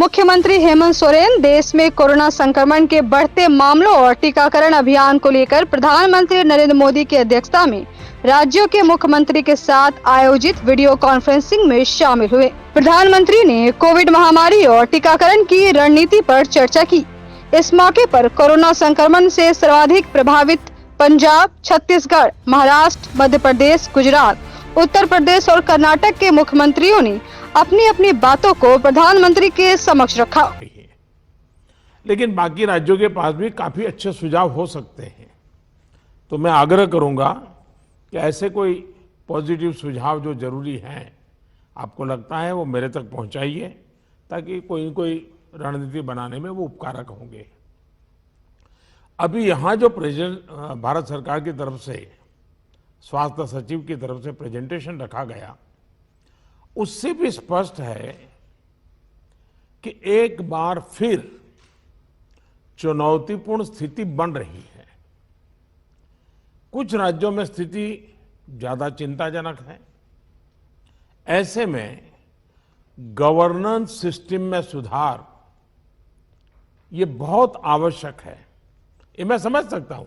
मुख्यमंत्री हेमंत सोरेन देश में कोरोना संक्रमण के बढ़ते मामलों और टीकाकरण अभियान को लेकर प्रधानमंत्री नरेंद्र मोदी की अध्यक्षता में राज्यों के मुख्यमंत्री के साथ आयोजित वीडियो कॉन्फ्रेंसिंग में शामिल हुए। प्रधानमंत्री ने कोविड महामारी और टीकाकरण की रणनीति पर चर्चा की। इस मौके पर कोरोना संक्रमण से सर्वाधिक प्रभावित पंजाब, छत्तीसगढ़, महाराष्ट्र, मध्य प्रदेश, गुजरात, उत्तर प्रदेश और कर्नाटक के मुख्यमंत्रियों ने अपनी अपनी बातों को प्रधानमंत्री के समक्ष रखा। लेकिन बाकी राज्यों के पास भी काफी अच्छे सुझाव हो सकते हैं, तो मैं आग्रह करूंगा कि ऐसे कोई पॉजिटिव सुझाव जो जरूरी हैं, आपको लगता है वो मेरे तक पहुंचाइए, ताकि कोई न कोई रणनीति बनाने में वो उपकारक होंगे। अभी यहाँ जो भारत सरकार की तरफ से स्वास्थ्य सचिव की तरफ से प्रेजेंटेशन रखा गया, उससे भी स्पष्ट है कि एक बार फिर चुनौतीपूर्ण स्थिति बन रही है। कुछ राज्यों में स्थिति ज्यादा चिंताजनक है। ऐसे में गवर्नेंस सिस्टम में सुधार ये बहुत आवश्यक है। ये मैं समझ सकता हूं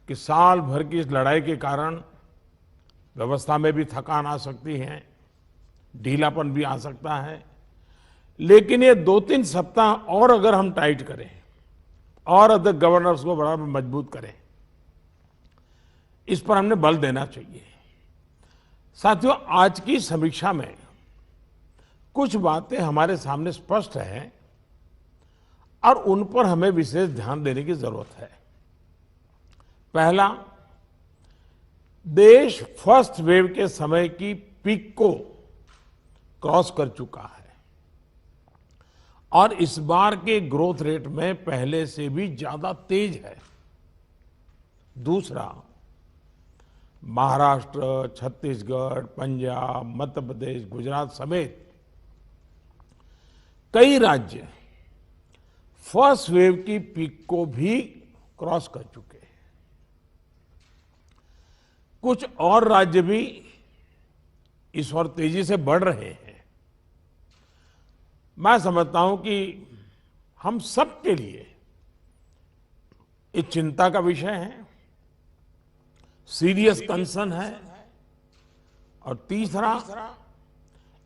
कि साल भर की इस लड़ाई के कारण व्यवस्था में भी थकान आ सकती है, ढीलापन भी आ सकता है, लेकिन ये 2-3 सप्ताह और अगर हम टाइट करें और अदर गवर्नर्स को बड़ा मजबूत करें, इस पर हमने बल देना चाहिए। साथियों, आज की समीक्षा में कुछ बातें हमारे सामने स्पष्ट हैं और उन पर हमें विशेष ध्यान देने की जरूरत है। पहला, देश फर्स्ट वेव के समय की पीक को क्रॉस कर चुका है और इस बार के ग्रोथ रेट में पहले से भी ज्यादा तेज है। दूसरा, महाराष्ट्र, छत्तीसगढ़, पंजाब, मध्य प्रदेश, गुजरात समेत कई राज्य फर्स्ट वेव की पीक को भी क्रॉस कर चुके हैं। कुछ और राज्य भी इस ओर तेजी से बढ़ रहे हैं। मैं समझता हूं कि हम सब के लिए ये चिंता का विषय है, सीरियस कंसर्न है। और तीसरा,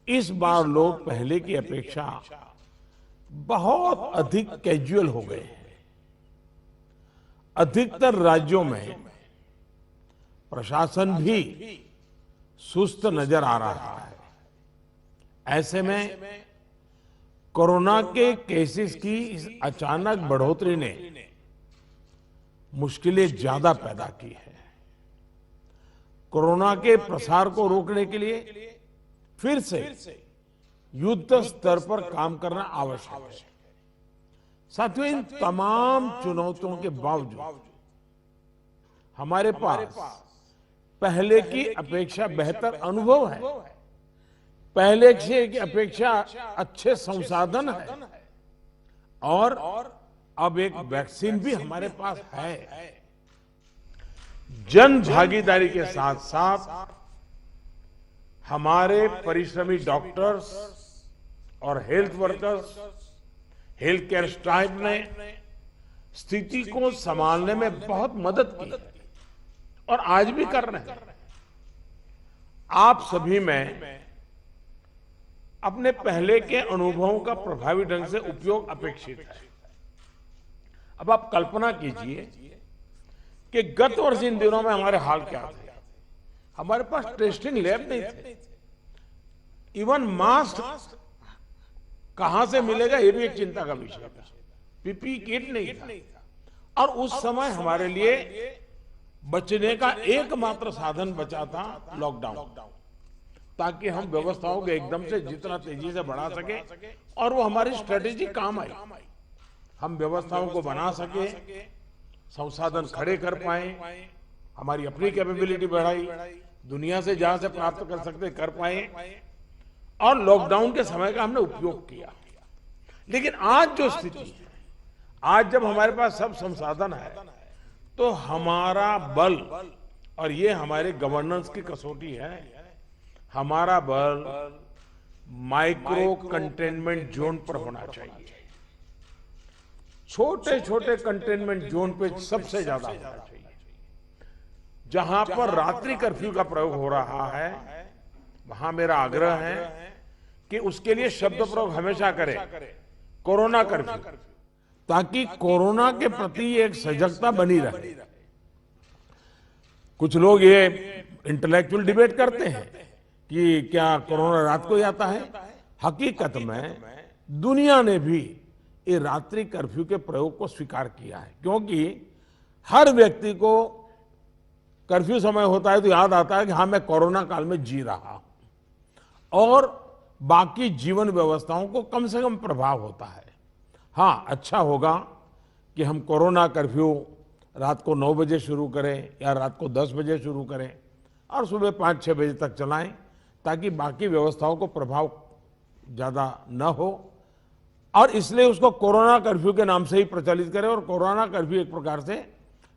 इस बार लोग पहले की अपेक्षा बहुत अधिक कैजुअल हो गए हैं। अधिकतर राज्यों में प्रशासन भी सुस्त नजर आ रहा है। ऐसे में कोरोना के केसेस की इस अचानक बढ़ोतरी ने मुश्किलें ज्यादा पैदा की है। कोरोना के प्रसार को रोकने के लिए फिर से युद्ध स्तर पर काम करना आवश्यक है। साथियों, इन तमाम चुनौतियों के बावजूद हमारे पास पहले की अपेक्षा बेहतर अनुभव है, पहले की अपेक्षा अच्छे संसाधन है और अब एक वैक्सीन भी हमारे पास है। जन भागीदारी के साथ साथ हमारे परिश्रमी डॉक्टर्स और health workers, health care staff ने स्थिति को संभालने में बहुत मदद की है और आज भी कर रहे हैं। आप सभी में अपने पहले के अनुभवों का प्रभावी ढंग से उपयोग अपेक्षित है। अब आप कल्पना कीजिए कि गत वर्ष इन दिनों में हमारे हाल क्या थे। हमारे पास टेस्टिंग लैब नहीं थे, इवन मास्क कहां से मिलेगा ये भी एक चिंता का विषय था, पीपीई किट नहीं था। और उस समय हमारे लिए बचने का एकमात्र साधन बचा था लॉकडाउन, ताकि हम व्यवस्थाओं को एकदम से जितना तेजी से बढ़ा सके और वो हमारी स्ट्रेटेजी काम आई। हम व्यवस्थाओं को बना सके, संसाधन खड़े कर पाए, हमारी अपनी कैपेबिलिटी बढ़ाई, दुनिया से जहां से प्राप्त कर सकते कर पाए और लॉकडाउन के समय का हमने उपयोग किया। लेकिन आज जो स्थिति है, आज जब हमारे पास सब संसाधन है, तो हमारा बल, और ये हमारे गवर्नेंस की कसौटी है, हमारा बल माइक्रो कंटेनमेंट जोन पर होना चाहिए। छोटे छोटे कंटेनमेंट जोन पे सबसे ज्यादा होना चाहिए। जहां पर रात्रि कर्फ्यू का प्रयोग हो रहा है, वहां मेरा आग्रह है कि उसके लिए शब्द प्रयोग हमेशा करें, कोरोना कर्फ्यू, ताकि कोरोना के प्रति एक सजगता बनी रहे। कुछ लोग ये इंटेलेक्चुअल डिबेट करते हैं कि क्या कोरोना रात को ही आता है। हकीकत में दुनिया ने भी ये रात्रि कर्फ्यू के प्रयोग को स्वीकार किया है, क्योंकि हर व्यक्ति को कर्फ्यू समय होता है तो याद आता है कि हाँ, मैं कोरोना काल में जी रहा हूं और बाकी जीवन व्यवस्थाओं को कम से कम प्रभाव होता है। हाँ, अच्छा होगा कि हम कोरोना कर्फ्यू रात को 9 बजे शुरू करें या रात को 10 बजे शुरू करें और सुबह 5-6 बजे तक चलाएं, ताकि बाकी व्यवस्थाओं को प्रभाव ज़्यादा न हो। और इसलिए उसको कोरोना कर्फ्यू के नाम से ही प्रचलित करें। और कोरोना कर्फ्यू एक प्रकार से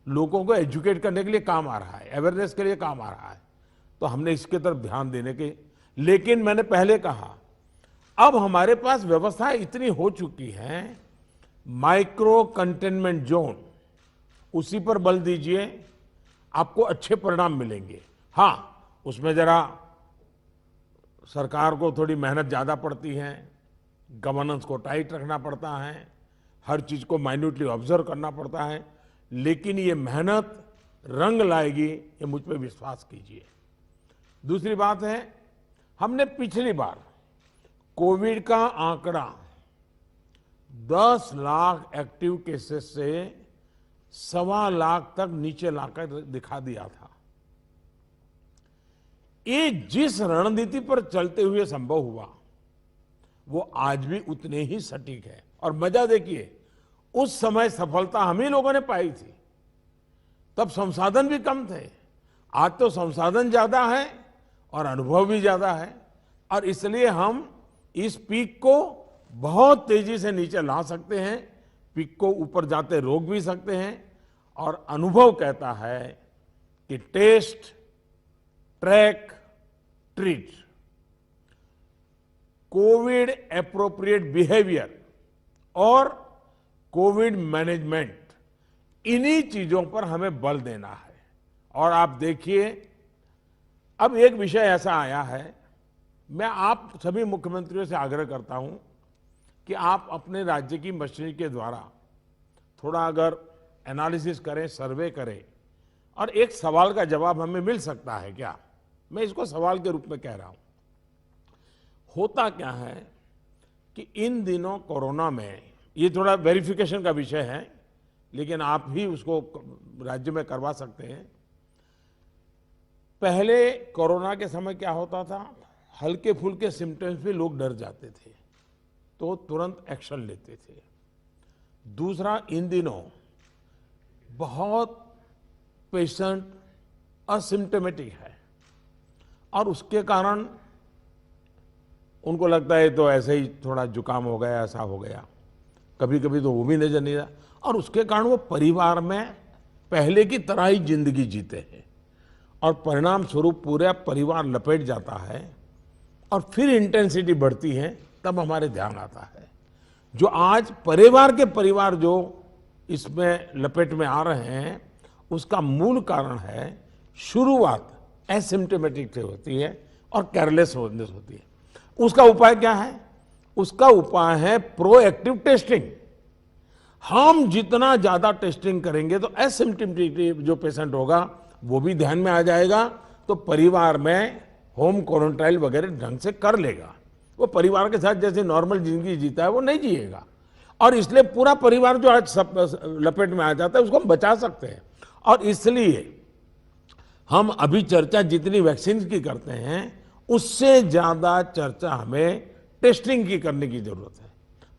लोगों को एजुकेट करने के लिए काम आ रहा है, अवेयरनेस के लिए काम आ रहा है, तो हमने इसके तरफ ध्यान देने के। लेकिन मैंने पहले कहा, अब हमारे पास व्यवस्था इतनी हो चुकी है, माइक्रो कंटेनमेंट जोन, उसी पर बल दीजिए, आपको अच्छे परिणाम मिलेंगे। हाँ, उसमें जरा सरकार को थोड़ी मेहनत ज़्यादा पड़ती है, गवर्नेंस को टाइट रखना पड़ता है, हर चीज़ को माइन्यूटली ऑब्जर्व करना पड़ता है, लेकिन ये मेहनत रंग लाएगी, ये मुझ पर विश्वास कीजिए। दूसरी बात है, हमने पिछली बार कोविड का आंकड़ा 10 लाख एक्टिव केसेस से 1.25 लाख तक नीचे लाकर दिखा दिया था। ये जिस रणनीति पर चलते हुए संभव हुआ, वो आज भी उतने ही सटीक है। और मजा देखिए, उस समय सफलता हम ही लोगों ने पाई थी, तब संसाधन भी कम थे। आज तो संसाधन ज्यादा है और अनुभव भी ज्यादा है, और इसलिए हम इस पीक को बहुत तेजी से नीचे ला सकते हैं, पीक को ऊपर जाते रोक भी सकते हैं। और अनुभव कहता है कि test, track, treat, covid appropriate behaviour और कोविड मैनेजमेंट, इन्हीं चीजों पर हमें बल देना है। और आप देखिए, अब एक विषय ऐसा आया है, मैं आप सभी मुख्यमंत्रियों से आग्रह करता हूं कि आप अपने राज्य की मशीनरी के द्वारा थोड़ा अगर एनालिसिस करें, सर्वे करें, और एक सवाल का जवाब हमें मिल सकता है क्या, मैं इसको सवाल के रूप में कह रहा हूं। होता क्या है कि इन दिनों कोरोना में, ये थोड़ा वेरिफिकेशन का विषय है, लेकिन आप भी उसको राज्य में करवा सकते हैं। पहले कोरोना के समय क्या होता था, हल्के फुल्के सिम्टम्स पे लोग डर जाते थे तो तुरंत एक्शन लेते थे। दूसरा, इन दिनों बहुत पेशेंट असिम्टोमेटिक है और उसके कारण उनको लगता है तो ऐसे ही थोड़ा जुकाम हो गया, ऐसा हो गया, कभी कभी तो वो भी नजर नहीं आता, और उसके कारण वो परिवार में पहले की तरह ही जिंदगी जीते हैं और परिणाम स्वरूप पूरा परिवार लपेट जाता है और फिर इंटेंसिटी बढ़ती है। तब हमारे ध्यान आता है, जो आज परिवार जो इसमें लपेट में आ रहे हैं, उसका मूल कारण है शुरुआत एसिम्टोमेटिक से होती है और केयरलेस होती है। उसका उपाय क्या है? उसका उपाय है प्रोएक्टिव टेस्टिंग। हम जितना ज्यादा टेस्टिंग करेंगे तो एसिम्टोमेटिक जो पेशेंट होगा वो भी ध्यान में आ जाएगा, तो परिवार में होम क्वारंटाइन वगैरह ढंग से कर लेगा। वो परिवार के साथ जैसे नॉर्मल जिंदगी जीता है वो नहीं जिएगा, और इसलिए पूरा परिवार जो आज सब लपेट में आ जाता है उसको हम बचा सकते हैं। और इसलिए हम अभी चर्चा जितनी वैक्सीन की करते हैं उससे ज्यादा चर्चा हमें टेस्टिंग की करने की जरूरत है,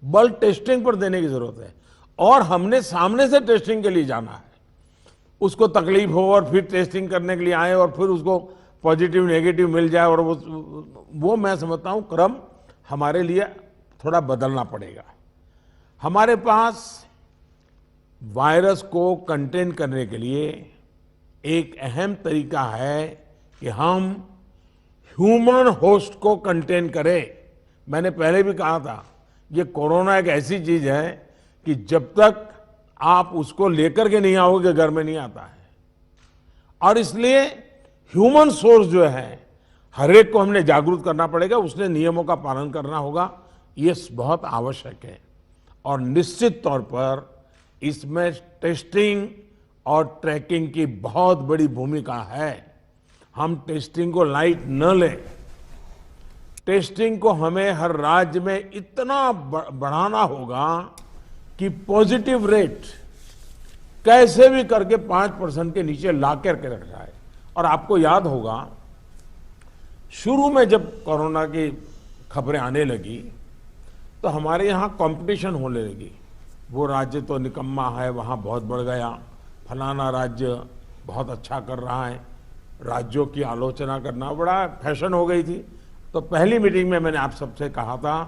बल टेस्टिंग पर देने की जरूरत है। और हमने सामने से टेस्टिंग के लिए जाना है, उसको तकलीफ हो और फिर टेस्टिंग करने के लिए आए और फिर उसको पॉजिटिव नेगेटिव मिल जाए, और वो मैं समझता हूं क्रम हमारे लिए थोड़ा बदलना पड़ेगा। हमारे पास वायरस को कंटेन करने के लिए एक अहम तरीका है कि हम ह्यूमन होस्ट को कंटेन करें, मैंने पहले भी कहा था, ये कोरोना एक ऐसी चीज है कि जब तक आप उसको लेकर के नहीं आओगे घर में नहीं आता है। और इसलिए ह्यूमन सोर्स जो है हर एक को हमने जागरूक करना पड़ेगा, उसने नियमों का पालन करना होगा, ये बहुत आवश्यक है। और निश्चित तौर पर इसमें टेस्टिंग और ट्रैकिंग की बहुत बड़ी भूमिका है। हम टेस्टिंग को लाइट न लें। टेस्टिंग को हमें हर राज्य में इतना बढ़ाना होगा कि पॉजिटिव रेट कैसे भी करके 5% के नीचे ला करके रख जाए। और आपको याद होगा, शुरू में जब कोरोना की खबरें आने लगी तो हमारे यहाँ कंपटीशन होने लगी। वो राज्य तो निकम्मा है, वहाँ बहुत बढ़ गया, फलाना राज्य बहुत अच्छा कर रहा है, राज्यों की आलोचना करना बड़ा फैशन हो गई थी। तो पहली मीटिंग में मैंने आप सबसे कहा था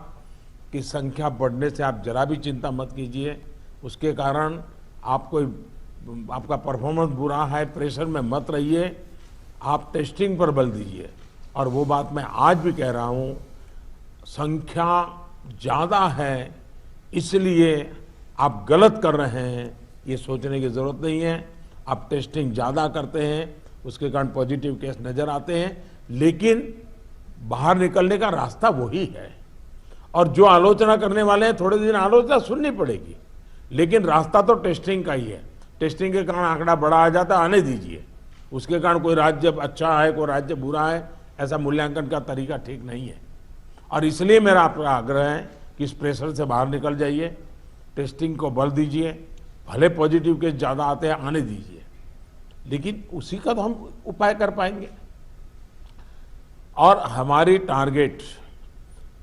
कि संख्या बढ़ने से आप जरा भी चिंता मत कीजिए, उसके कारण आपका परफॉर्मेंस बुरा है, प्रेशर में मत रहिए, आप टेस्टिंग पर बल दीजिए। और वो बात मैं आज भी कह रहा हूँ, संख्या ज़्यादा है इसलिए आप गलत कर रहे हैं, ये सोचने की ज़रूरत नहीं है। आप टेस्टिंग ज़्यादा करते हैं, उसके कारण पॉजिटिव केस नज़र आते हैं, लेकिन बाहर निकलने का रास्ता वही है। और जो आलोचना करने वाले हैं, थोड़े दिन आलोचना सुननी पड़ेगी, लेकिन रास्ता तो टेस्टिंग का ही है। टेस्टिंग के कारण आंकड़ा बड़ा आ जाता है, आने दीजिए। उसके कारण कोई राज्य अच्छा है, कोई राज्य बुरा है, ऐसा मूल्यांकन का तरीका ठीक नहीं है। और इसलिए मेरा आपका आग्रह है कि इस प्रेशर से बाहर निकल जाइए, टेस्टिंग को बल दीजिए, भले पॉजिटिव केस ज़्यादा आते हैं आने दीजिए, लेकिन उसी का तो हम उपाय कर पाएंगे। और हमारी टारगेट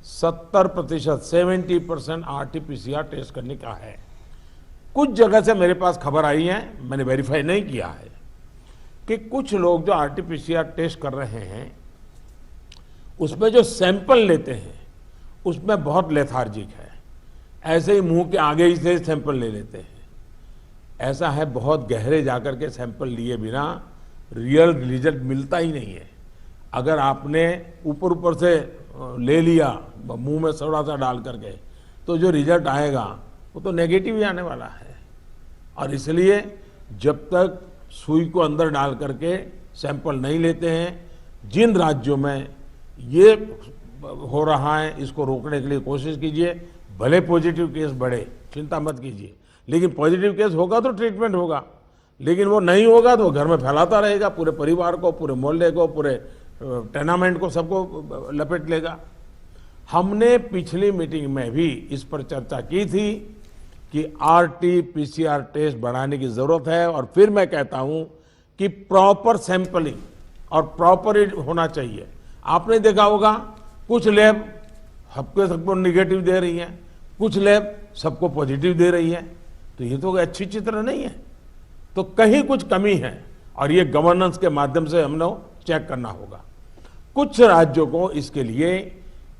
70%, 70% RT-PCR टेस्ट करने का है। कुछ जगह से मेरे पास खबर आई है, मैंने वेरीफाई नहीं किया है, कि कुछ लोग जो RT-PCR टेस्ट कर रहे हैं उसमें जो सैंपल लेते हैं उसमें बहुत लेथार्जिक है, ऐसे ही मुंह के आगे ही से सैंपल ले लेते हैं। ऐसा है, बहुत गहरे जाकर के सैंपल लिए बिना रियल रिजल्ट मिलता ही नहीं है। अगर आपने ऊपर ऊपर से ले लिया मुंह में थोड़ा सा डाल करके, तो जो रिजल्ट आएगा वो तो नेगेटिव ही आने वाला है। और इसलिए जब तक सुई को अंदर डाल करके सैंपल नहीं लेते हैं, जिन राज्यों में ये हो रहा है इसको रोकने के लिए कोशिश कीजिए। भले पॉजिटिव केस बढ़े, चिंता मत कीजिए, लेकिन पॉजिटिव केस होगा तो ट्रीटमेंट होगा, लेकिन वो नहीं होगा तो घर में फैलाता रहेगा, पूरे परिवार को, पूरे मोहल्ले को, पूरे टेनामेंट को, सबको लपेट लेगा। हमने पिछली मीटिंग में भी इस पर चर्चा की थी कि RT-PCR टेस्ट बढ़ाने की जरूरत है। और फिर मैं कहता हूं कि प्रॉपर सैंपलिंग और प्रॉपर होना चाहिए। आपने देखा होगा, कुछ लैब सबको निगेटिव दे रही है, कुछ लैब सबको पॉजिटिव दे रही है, तो ये तो अच्छी चित्र नहीं है, तो कहीं कुछ कमी है। और ये गवर्नेंस के माध्यम से हम लोग चेक करना होगा। कुछ राज्यों को इसके लिए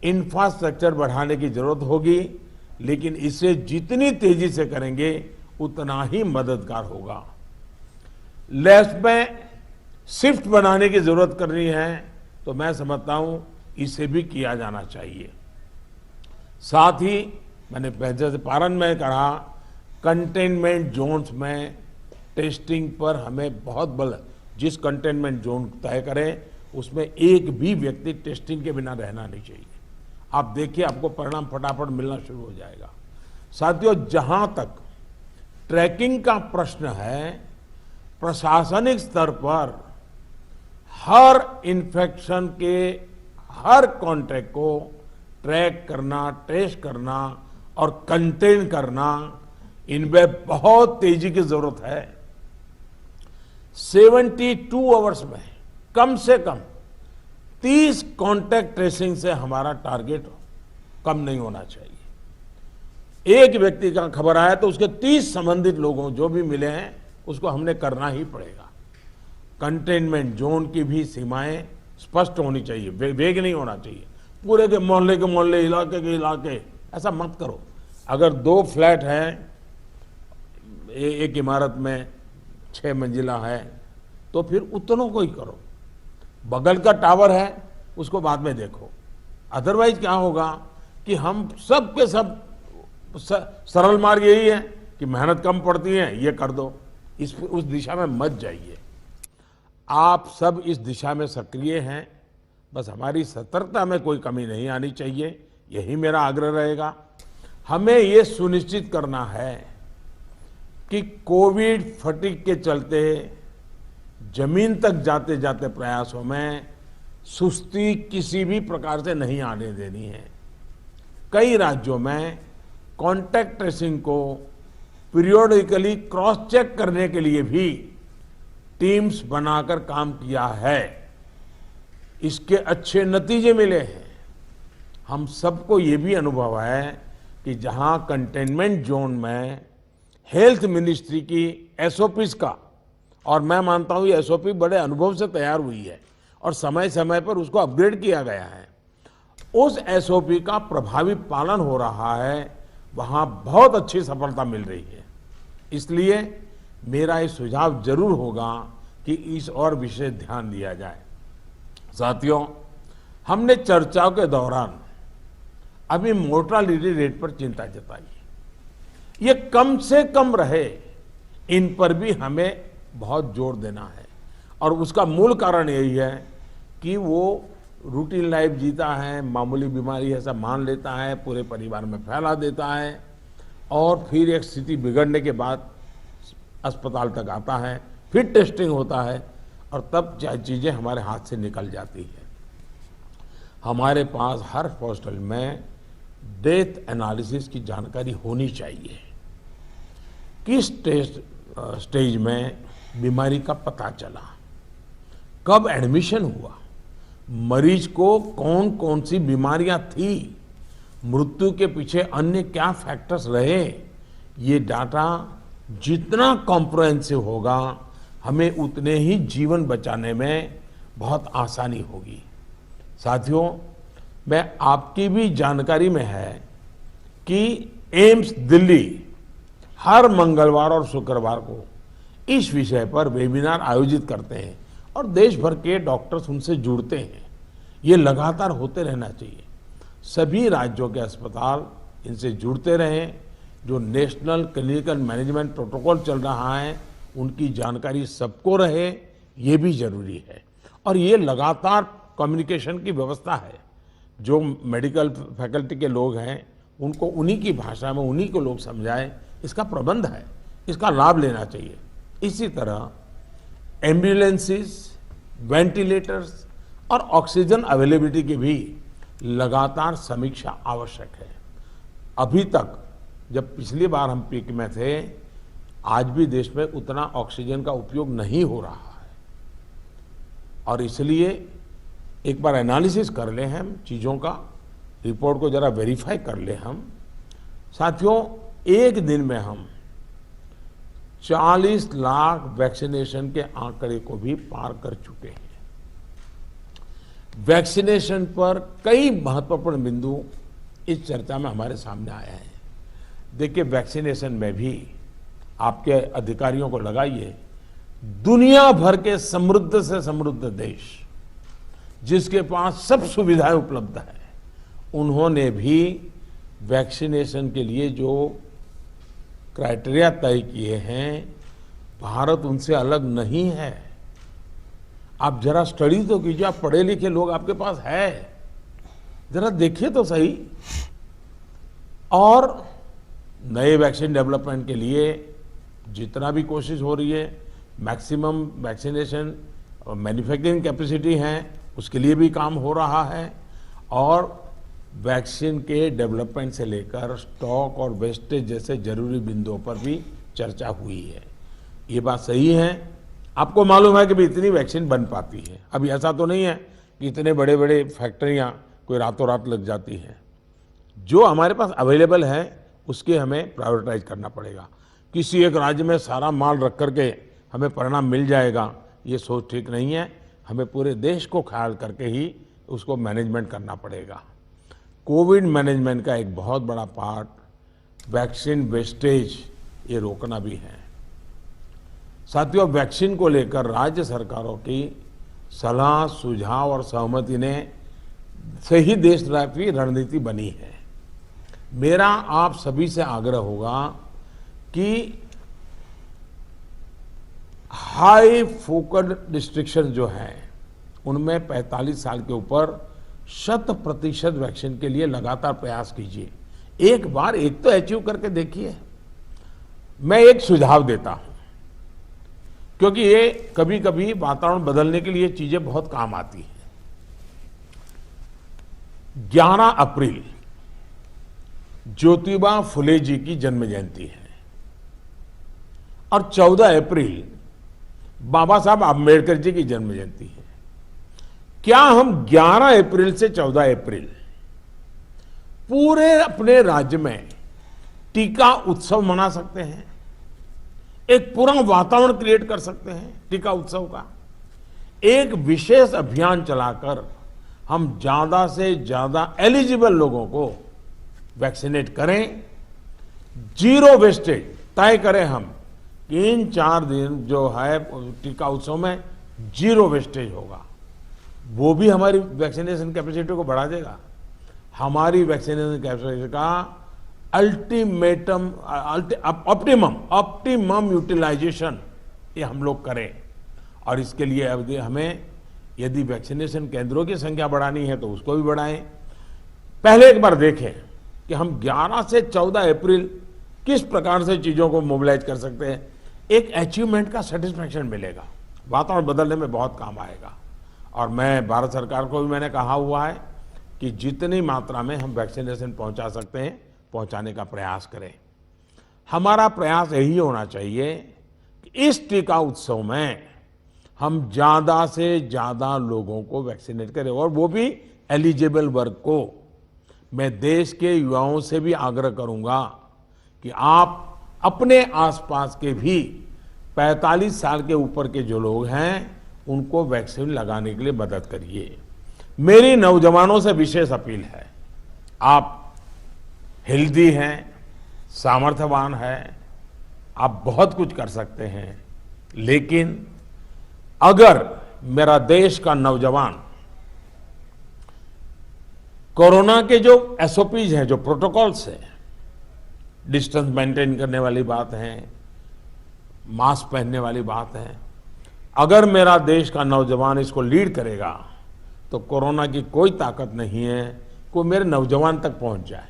इंफ्रास्ट्रक्चर बढ़ाने की जरूरत होगी, लेकिन इसे जितनी तेजी से करेंगे उतना ही मददगार होगा। लैब्स में शिफ्ट बनाने की जरूरत करनी है, तो मैं समझता हूं इसे भी किया जाना चाहिए। साथ ही मैंने पहले से पारण में कहा, कंटेनमेंट जोन्स में टेस्टिंग पर हमें बहुत बल, जिस कंटेनमेंट जोन तय करें उसमें एक भी व्यक्ति टेस्टिंग के बिना रहना नहीं चाहिए। आप देखिए, आपको परिणाम फटाफट मिलना शुरू हो जाएगा। साथियों, जहां तक ट्रैकिंग का प्रश्न है, प्रशासनिक स्तर पर हर इन्फेक्शन के हर कॉन्टैक्ट को ट्रैक करना, ट्रेस करना और कंटेन करना, इनमें बहुत तेजी की जरूरत है। 72 आवर्स में कम से कम 30 कॉन्टैक्ट ट्रेसिंग से हमारा टारगेट कम नहीं होना चाहिए। एक व्यक्ति का खबर आया तो उसके 30 संबंधित लोगों जो भी मिले हैं उसको हमने करना ही पड़ेगा। कंटेनमेंट जोन की भी सीमाएं स्पष्ट होनी चाहिए, वेग नहीं होना चाहिए। पूरे के मोहल्ले, इलाके के इलाके, ऐसा मत करो। अगर 2 फ्लैट हैं, एक इमारत में 6 मंजिला है, तो फिर उतनों को ही करो। बगल का टावर है उसको बाद में देखो। अदरवाइज क्या होगा कि हम सब के सब सरल मार्ग यही है कि मेहनत कम पड़ती है, ये कर दो, उस दिशा में मत जाइए। आप सब इस दिशा में सक्रिय हैं, बस हमारी सतर्कता में कोई कमी नहीं आनी चाहिए, यही मेरा आग्रह रहेगा। हमें ये सुनिश्चित करना है कि कोविड फटीग के चलते जमीन तक जाते जाते प्रयासों में सुस्ती किसी भी प्रकार से नहीं आने देनी है। कई राज्यों में कॉन्टैक्ट ट्रेसिंग को पीरियोडिकली क्रॉस चेक करने के लिए भी टीम्स बनाकर काम किया है, इसके अच्छे नतीजे मिले हैं। हम सबको ये भी अनुभव है कि जहां कंटेनमेंट जोन में हेल्थ मिनिस्ट्री की एसओपीज का, और मैं मानता हूं ये एसओपी बड़े अनुभव से तैयार हुई है और समय समय पर उसको अपग्रेड किया गया है, उस एसओपी का प्रभावी पालन हो रहा है, वहां बहुत अच्छी सफलता मिल रही है। इसलिए मेरा ये सुझाव जरूर होगा कि इस और विशेष ध्यान दिया जाए। साथियों, हमने चर्चाओं के दौरान अभी मोर्टालिटी रेट पर चिंता जताई, ये कम से कम रहे, इन पर भी हमें बहुत जोर देना है। और उसका मूल कारण यही है कि वो रूटीन लाइफ जीता है, मामूली बीमारी ऐसा मान लेता है, पूरे परिवार में फैला देता है और फिर एक स्थिति बिगड़ने के बाद अस्पताल तक आता है, फिर टेस्टिंग होता है और तब चीजें हमारे हाथ से निकल जाती है। हमारे पास हर हॉस्पिटल में डेथ एनालिसिस की जानकारी होनी चाहिए, किस स्टेज में बीमारी का पता चला, कब एडमिशन हुआ, मरीज को कौन कौन सी बीमारियां थी, मृत्यु के पीछे अन्य क्या फैक्टर्स रहे। ये डाटा जितना कॉम्प्रिहेंसिव होगा, हमें उतने ही जीवन बचाने में बहुत आसानी होगी। साथियों, मैं आपकी भी जानकारी में है कि एम्स दिल्ली हर मंगलवार और शुक्रवार को इस विषय पर वेबिनार आयोजित करते हैं और देश भर के डॉक्टर्स उनसे जुड़ते हैं। ये लगातार होते रहना चाहिए। सभी राज्यों के अस्पताल इनसे जुड़ते रहें। जो नेशनल क्लिनिकल मैनेजमेंट प्रोटोकॉल चल रहा है, उनकी जानकारी सबको रहे, ये भी जरूरी है। और ये लगातार कम्युनिकेशन की व्यवस्था है। जो मेडिकल फैकल्टी के लोग हैं, उनको उन्हीं की भाषा में उन्हीं को लोग समझाएं, इसका प्रबंध है, इसका लाभ लेना चाहिए। इसी तरह एम्बुलेंसेस, वेंटिलेटर्स और ऑक्सीजन अवेलेबिलिटी की भी लगातार समीक्षा आवश्यक है। अभी तक जब पिछली बार हम पीक में थे, आज भी देश में उतना ऑक्सीजन का उपयोग नहीं हो रहा है और इसलिए एक बार एनालिसिस कर ले हम चीज़ों का, रिपोर्ट को जरा वेरीफाई कर ले हम। साथियों, एक दिन में हम 40 लाख वैक्सीनेशन के आंकड़े को भी पार कर चुके हैं। वैक्सीनेशन पर कई महत्वपूर्ण बिंदु इस चर्चा में हमारे सामने आए हैं। देखिए, वैक्सीनेशन में भी आपके अधिकारियों को लगाइए, दुनिया भर के समृद्ध से समृद्ध देश जिसके पास सब सुविधाएं उपलब्ध है, उन्होंने भी वैक्सीनेशन के लिए जो क्राइटेरिया तय किए हैं, भारत उनसे अलग नहीं है। आप जरा स्टडी तो कीजिए, आप पढ़े लिखे लोग आपके पास है, जरा देखिए तो सही। और नए वैक्सीन डेवलपमेंट के लिए जितना भी कोशिश हो रही है, मैक्सिमम वैक्सीनेशन मैन्युफैक्चरिंग कैपेसिटी है, उसके लिए भी काम हो रहा है। और वैक्सीन के डेवलपमेंट से लेकर स्टॉक और वेस्टेज जैसे जरूरी बिंदुओं पर भी चर्चा हुई है। ये बात सही है। आपको मालूम है कि भी इतनी वैक्सीन बन पाती है। अभी ऐसा तो नहीं है कि इतने बड़े बड़े फैक्ट्रियां कोई रातों रात लग जाती हैं। जो हमारे पास अवेलेबल है उसके हमें प्रायोरिटाइज करना पड़ेगा। किसी एक राज्य में सारा माल रख करके हमें परिणाम मिल जाएगा, ये सोच ठीक नहीं है। हमें पूरे देश को ख्याल करके ही उसको मैनेजमेंट करना पड़ेगा। कोविड मैनेजमेंट का एक बहुत बड़ा पार्ट वैक्सीन वेस्टेज ये रोकना भी है। साथियों, वैक्सीन को लेकर राज्य सरकारों की सलाह, सुझाव और सहमति ने से ही देशव्यापी रणनीति बनी है। मेरा आप सभी से आग्रह होगा कि हाई फोकस्ड रिस्ट्रिक्शन जो है उनमें 45 साल के ऊपर 100% वैक्सीन के लिए लगातार प्रयास कीजिए। एक बार एक तो अचीव करके देखिए। मैं एक सुझाव देता हूं, क्योंकि ये कभी कभी वातावरण बदलने के लिए चीजें बहुत काम आती हैं। 11 अप्रैल ज्योतिबा फुले जी की जन्म जयंती है और 14 अप्रैल बाबा साहब आम्बेडकर जी की जन्म जयंती है। क्या हम 11 अप्रैल से 14 अप्रैल पूरे अपने राज्य में टीका उत्सव मना सकते हैं? एक पूरा वातावरण क्रिएट कर सकते हैं टीका उत्सव का। एक विशेष अभियान चलाकर हम ज्यादा से ज्यादा एलिजिबल लोगों को वैक्सीनेट करें। जीरो वेस्टेज तय करें हम कि इन 4 दिन जो है टीका उत्सव में जीरो वेस्टेज होगा। वो भी हमारी वैक्सीनेशन कैपेसिटी को बढ़ा देगा। हमारी वैक्सीनेशन कैपेसिटी का ऑप्टिमम यूटिलाइजेशन ये हम लोग करें। और इसके लिए अब हमें यदि वैक्सीनेशन केंद्रों की संख्या बढ़ानी है तो उसको भी बढ़ाएं। पहले एक बार देखें कि हम 11 से 14 अप्रैल किस प्रकार से चीजों को मोबिलाइज कर सकते हैं। एक अचीवमेंट का सेटिस्फैक्शन मिलेगा, वातावरण बदलने में बहुत काम आएगा। और मैं भारत सरकार को भी मैंने कहा हुआ है कि जितनी मात्रा में हम वैक्सीनेशन पहुंचा सकते हैं पहुंचाने का प्रयास करें। हमारा प्रयास यही होना चाहिए कि इस टीका उत्सव में हम ज्यादा से ज्यादा लोगों को वैक्सीनेट करें, और वो भी एलिजिबल वर्ग को। मैं देश के युवाओं से भी आग्रह करूंगा कि आप अपने आसपास के भी 45 साल के ऊपर के जो लोग हैं उनको वैक्सीन लगाने के लिए मदद करिए। मेरी नौजवानों से विशेष अपील है, आप हेल्दी हैं, सामर्थ्यवान हैं, आप बहुत कुछ कर सकते हैं, लेकिन अगर मेरा देश का नौजवान कोरोना के जो एसओपीज हैं, जो प्रोटोकॉल्स हैं, डिस्टेंस मेंटेन करने वाली बात है, मास्क पहनने वाली बात है, अगर मेरा देश का नौजवान इसको लीड करेगा तो कोरोना की कोई ताकत नहीं है कि मेरे नौजवान तक पहुंच जाए।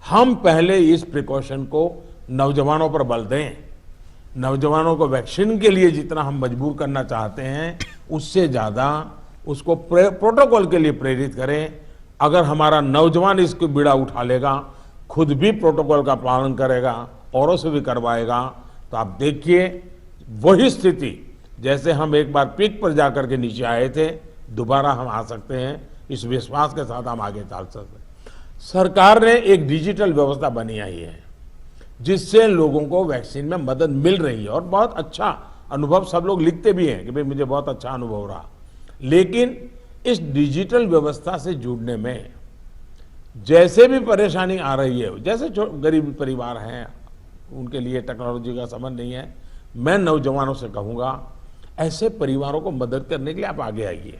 हम पहले इस प्रिकॉशन को नौजवानों पर बल दें। नौजवानों को वैक्सीन के लिए जितना हम मजबूर करना चाहते हैं उससे ज्यादा उसको प्रोटोकॉल के लिए प्रेरित करें। अगर हमारा नौजवान इसको बीड़ा उठा लेगा, खुद भी प्रोटोकॉल का पालन करेगा, औरों से भी करवाएगा, तो आप देखिए वही स्थिति जैसे हम एक बार पीक पर जाकर के नीचे आए थे, दोबारा हम आ सकते हैं। इस विश्वास के साथ हम आगे चल सकते हैं। सरकार ने एक डिजिटल व्यवस्था बनाई है जिससे लोगों को वैक्सीन में मदद मिल रही है, और बहुत अच्छा अनुभव सब लोग लिखते भी हैं कि भाई मुझे बहुत अच्छा अनुभव रहा। लेकिन इस डिजिटल व्यवस्था से जुड़ने में जैसे भी परेशानी आ रही है, जैसे गरीब परिवार हैं उनके लिए टेक्नोलॉजी का समझ नहीं है, मैं नौजवानों से कहूँगा ऐसे परिवारों को मदद करने के लिए आप आगे आइए।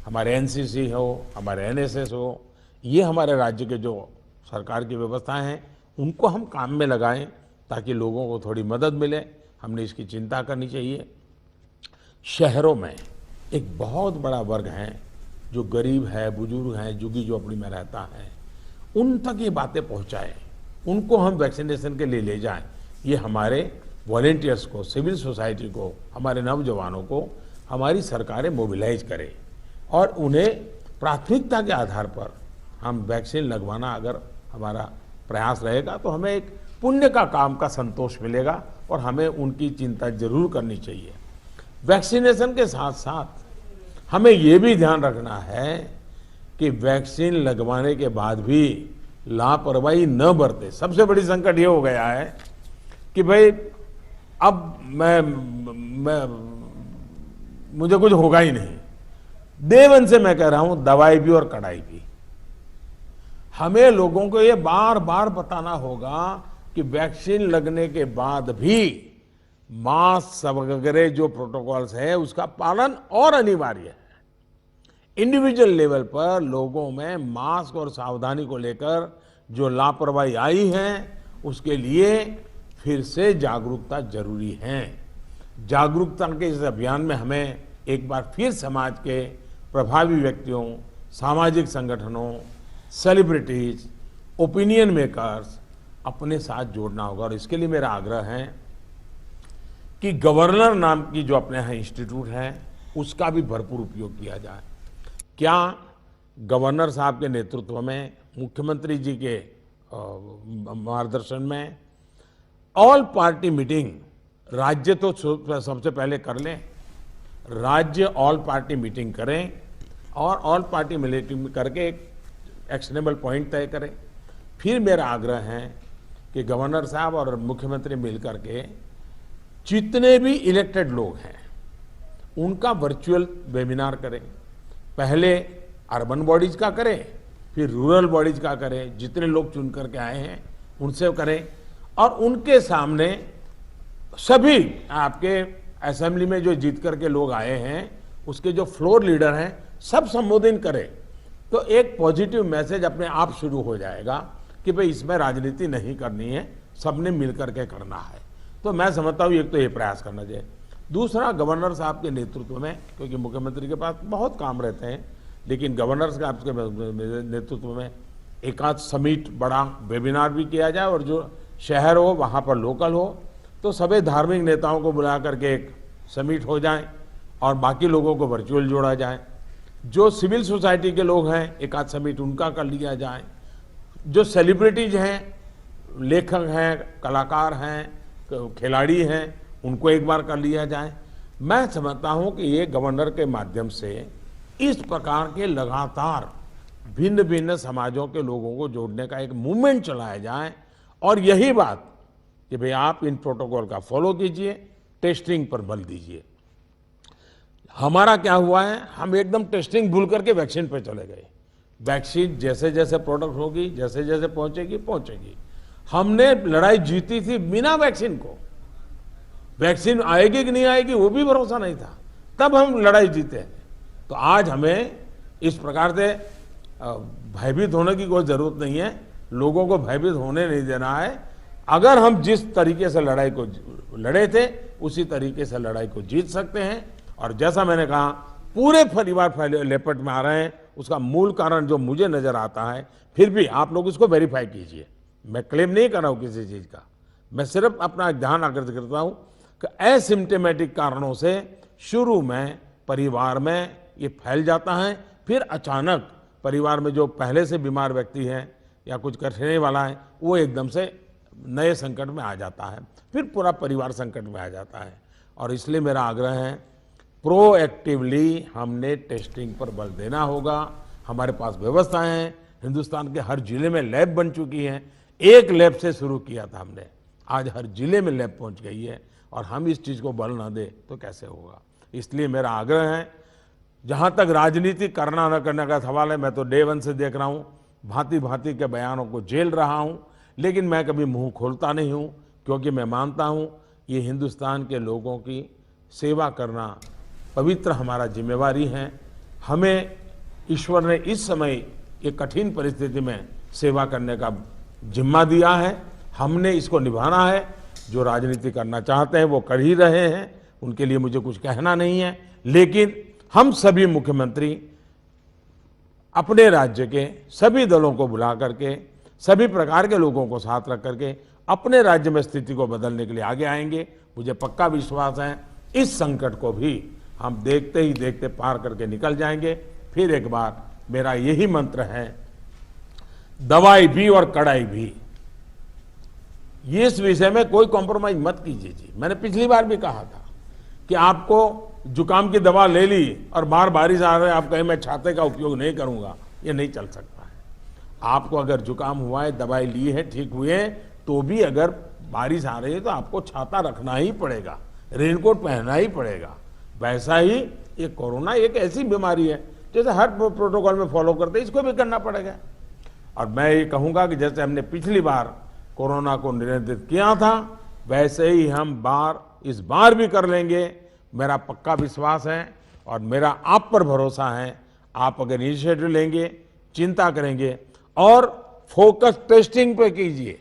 हमारे एनसीसी हो, हमारे एनएसएस हो, ये हमारे राज्य के जो सरकार की व्यवस्थाएं हैं उनको हम काम में लगाएं ताकि लोगों को थोड़ी मदद मिले। हमने इसकी चिंता करनी चाहिए। शहरों में एक बहुत बड़ा वर्ग है जो गरीब है, बुजुर्ग हैं, झुग्गी झोपड़ी में रहता है, उन तक ये बातें पहुंचाएं, उनको हम वैक्सीनेशन के लिए ले जाएं। ये हमारे वॉलेंटियर्स को, सिविल सोसाइटी को, हमारे नौजवानों को हमारी सरकारें मोबिलाइज करें और उन्हें प्राथमिकता के आधार पर हम वैक्सीन लगवाना अगर हमारा प्रयास रहेगा तो हमें एक पुण्य का काम का संतोष मिलेगा और हमें उनकी चिंता जरूर करनी चाहिए। वैक्सीनेशन के साथ साथ हमें ये भी ध्यान रखना है कि वैक्सीन लगवाने के बाद भी लापरवाही न बरते। सबसे बड़ी संकट ये हो गया है कि भाई अब मुझे कुछ होगा ही नहीं। देवन से मैं कह रहा हूं, दवाई भी और कड़ाई भी। हमें लोगों को ये बार बार बताना होगा कि वैक्सीन लगने के बाद भी मास्क वगैरह जो प्रोटोकॉल्स है उसका पालन और अनिवार्य है। इंडिविजुअल लेवल पर लोगों में मास्क और सावधानी को लेकर जो लापरवाही आई है उसके लिए फिर से जागरूकता जरूरी है। जागरूकता के इस अभियान में हमें एक बार फिर समाज के प्रभावी व्यक्तियों, सामाजिक संगठनों, सेलिब्रिटीज, ओपिनियन मेकर्स अपने साथ जोड़ना होगा। और इसके लिए मेरा आग्रह है कि गवर्नर नाम की जो अपने यहाँ इंस्टीट्यूट है उसका भी भरपूर उपयोग किया जाए। क्या गवर्नर साहब के नेतृत्व में, मुख्यमंत्री जी के मार्गदर्शन में ऑल पार्टी मीटिंग, राज्य तो सबसे पहले कर लें, राज्य ऑल पार्टी मीटिंग करें और ऑल पार्टी मीटिंग करके एक एक्शनेबल पॉइंट तय करें। फिर मेरा आग्रह है कि गवर्नर साहब और मुख्यमंत्री मिलकर के जितने भी इलेक्टेड लोग हैं उनका वर्चुअल वेबिनार करें। पहले अर्बन बॉडीज का करें, फिर रूरल बॉडीज का करें, जितने लोग चुन करके आए हैं उनसे करें और उनके सामने सभी आपके असेंबली में जो जीत करके लोग आए हैं उसके जो फ्लोर लीडर हैं सब संबोधित करें। तो एक पॉजिटिव मैसेज अपने आप शुरू हो जाएगा कि भाई इसमें राजनीति नहीं करनी है, सबने मिलकर के करना है। तो मैं समझता हूँ एक तो ये प्रयास करना चाहिए। दूसरा, गवर्नर साहब के नेतृत्व में, क्योंकि मुख्यमंत्री के पास बहुत काम रहते हैं, लेकिन गवर्नर साहब के नेतृत्व में एक आध समिट, बड़ा वेबिनार भी किया जाए और जो शहर हो वहाँ पर लोकल हो तो सभी धार्मिक नेताओं को बुला करके एक समिट हो जाए और बाकी लोगों को वर्चुअल जोड़ा जाए। जो सिविल सोसाइटी के लोग हैं एक आध समिट उनका कर लिया जाए। जो सेलिब्रिटीज हैं, लेखक हैं, कलाकार हैं, खिलाड़ी हैं, उनको एक बार कर लिया जाए। मैं समझता हूं कि ये गवर्नर के माध्यम से इस प्रकार के लगातार भिन्न भिन्न समाजों के लोगों को जोड़ने का एक मूवमेंट चलाया जाए। और यही बात कि भाई आप इन प्रोटोकॉल का फॉलो कीजिए, टेस्टिंग पर बल दीजिए। हमारा क्या हुआ है, हम एकदम टेस्टिंग भूल करके वैक्सीन पे चले गए। वैक्सीन जैसे जैसे प्रोडक्ट होगी, जैसे जैसे पहुंचेगी। हमने लड़ाई जीती थी बिना वैक्सीन को। वैक्सीन आएगी कि नहीं आएगी वो भी भरोसा नहीं था, तब हम लड़ाई जीते हैं। तो आज हमें इस प्रकार से भयभीत होने की कोई जरूरत नहीं है, लोगों को भयभीत होने नहीं देना है। अगर हम जिस तरीके से लड़ाई को लड़े थे उसी तरीके से लड़ाई को जीत सकते हैं। और जैसा मैंने कहा, पूरे परिवार लेपट में आ रहे हैं, उसका मूल कारण जो मुझे नजर आता है, फिर भी आप लोग इसको वेरीफाई कीजिए। मैं क्लेम नहीं कर रहा हूं किसी चीज का, मैं सिर्फ अपना ध्यान आकर्षित करता हूं कि एसिम्प्टोमेटिक कारणों से शुरू में परिवार में ये फैल जाता है, फिर अचानक परिवार में जो पहले से बीमार व्यक्ति है या कुछ करने वाला है वो एकदम से नए संकट में आ जाता है, फिर पूरा परिवार संकट में आ जाता है। और इसलिए मेरा आग्रह है, प्रोएक्टिवली हमने टेस्टिंग पर बल देना होगा। हमारे पास व्यवस्थाएं हैं, हिंदुस्तान के हर जिले में लैब बन चुकी हैं। एक लैब से शुरू किया था हमने, आज हर जिले में लैब पहुंच गई है। और हम इस चीज को बल ना दे तो कैसे होगा। इसलिए मेरा आग्रह है, जहां तक राजनीति करना न करने का सवाल है, मैं तो डे वन से देख रहा हूं, भांति भांति के बयानों को झेल रहा हूं, लेकिन मैं कभी मुंह खोलता नहीं हूं, क्योंकि मैं मानता हूं ये हिंदुस्तान के लोगों की सेवा करना पवित्र हमारा जिम्मेवारी है। हमें ईश्वर ने इस समय ये कठिन परिस्थिति में सेवा करने का जिम्मा दिया है, हमने इसको निभाना है। जो राजनीति करना चाहते हैं वो कर ही रहे हैं, उनके लिए मुझे कुछ कहना नहीं है। लेकिन हम सभी मुख्यमंत्री अपने राज्य के सभी दलों को बुला करके, सभी प्रकार के लोगों को साथ रख करके अपने राज्य में स्थिति को बदलने के लिए आगे आएंगे। मुझे पक्का विश्वास है इस संकट को भी हम देखते ही देखते पार करके निकल जाएंगे। फिर एक बार मेरा यही मंत्र है, दवाई भी और कड़ाई भी। ये इस विषय में कोई कॉम्प्रोमाइज मत कीजिए जी। मैंने पिछली बार भी कहा था कि आपको जुकाम की दवा ले ली और बार बारिश आ रही है, आप कहें मैं छाते का उपयोग नहीं करूंगा, ये नहीं चल सकता है। आपको अगर जुकाम हुआ है, दवाई ली है, ठीक हुए, तो भी अगर बारिश आ रही है तो आपको छाता रखना ही पड़ेगा, रेनकोट पहनना ही पड़ेगा। वैसा ही ये कोरोना एक ऐसी बीमारी है जैसे हर प्रोटोकॉल में फॉलो करते इसको भी करना पड़ेगा। और मैं ये कहूंगा कि जैसे हमने पिछली बार कोरोना को नियंत्रित किया था, वैसे ही हम इस बार भी कर लेंगे। मेरा पक्का विश्वास है और मेरा आप पर भरोसा है। आप अगर इनिशिएटिव लेंगे, चिंता करेंगे और फोकस टेस्टिंग पे कीजिए।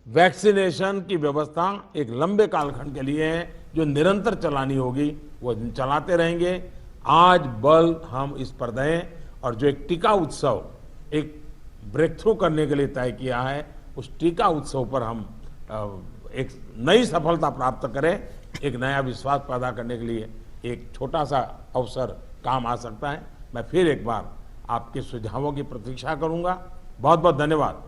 वैक्सीनेशन की व्यवस्था एक लंबे कालखंड के लिए है, जो निरंतर चलानी होगी, वो चलाते रहेंगे। आज बल हम इस पर दें और जो एक टीका उत्सव एक ब्रेक थ्रू करने के लिए तय किया है, उस टीका उत्सव पर हम एक नई सफलता प्राप्त करें। एक नया विश्वास पैदा करने के लिए एक छोटा सा अवसर काम आ सकता है। मैं फिर एक बार आपके सुझावों की प्रतीक्षा करूंगा। बहुत बहुत धन्यवाद।